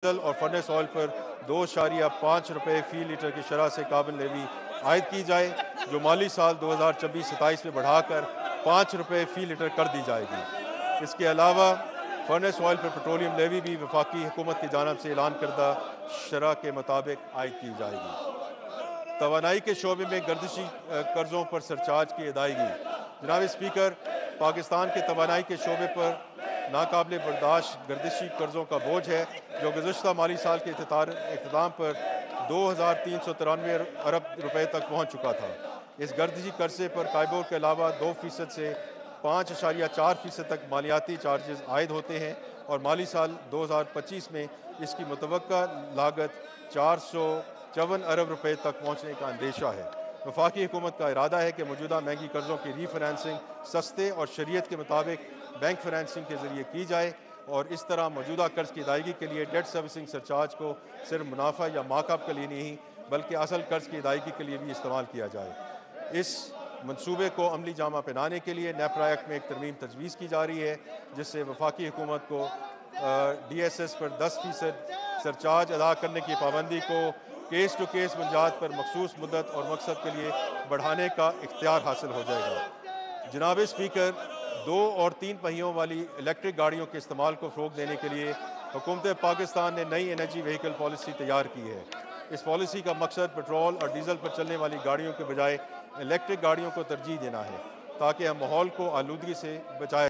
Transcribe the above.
Diesel और furnace oil पर 2.5 रुपये फ़ी लीटर की शरह से काबिल लेवी आयद की जाए, जो माली साल 2026-27 में बढ़ाकर 5 रुपये फ़ी लीटर कर दी जाएगी। इसके अलावा फर्नेस ऑयल पर पेट्रोलियम लेवी भी वफाकी हुकूमत की जानिब से ऐलान करदा शरह के मुताबिक आयद की जाएगी। तवानाई के शोबे में गर्दिशी कर्ज़ों पर सरचार्ज की अदायगी। जनाब स्पीकर, पाकिस्तान के तवानाई के शोबे पर नाकाबिल बर्दाश्त गर्दिशी कर्ज़ों का बोझ है, जो गुज़श्ता माली साल के अख्ताम पर 2,393 अरब रुपये तक पहुँच चुका था। इस गर्दिशी कर्जे पर कायबोर के अलावा 2% से 5.4% तक मालियाती चार्जेस आयद होते हैं और माली साल 2025 में इसकी मुतवक्का लागत 454 अरब रुपये तक पहुँचने का अंदेशा है। वफाकी हुकूमत का इरादा है कि मौजूदा महंगी कर्ज़ों की रीफाइनेंसिंग सस्ते और शरीयत के मुताबिक बैंक फाइनेंसिंग के ज़रिए की जाए और इस तरह मौजूदा कर्ज की अदायगी के लिए डेट सर्विसिंग सरचार्ज को सिर्फ मुनाफा या मार्कअप के लिए नहीं बल्कि असल कर्ज की अदायगी के लिए भी इस्तेमाल किया जाए। इस मनसूबे को अमली जामा पहनाने के लिए नेपरा एक्ट में एक तरमीम तजवीज़ की जा रही है, जिससे वफाकी हुकूमत को DSS पर 10% सरचार्ज अदा करने की पाबंदी को केस टू केस बुनियाद पर मखसूस मुद्दत और मकसद के लिए बढ़ाने का इख्तियार हासिल हो जाएगा। जनाब स्पीकर, 2 और 3 पहियों वाली इलेक्ट्रिक गाड़ियों के इस्तेमाल को फ़रोग़ देने के लिए हुकूमत पाकिस्तान ने नई एनर्जी व्हीकल पॉलिसी तैयार की है। इस पॉलिसी का मकसद पेट्रोल और डीजल पर चलने वाली गाड़ियों के बजाय इलेक्ट्रिक गाड़ियों को तरजीह देना है, ताकि हम माहौल को आलूदगी से बचाएं।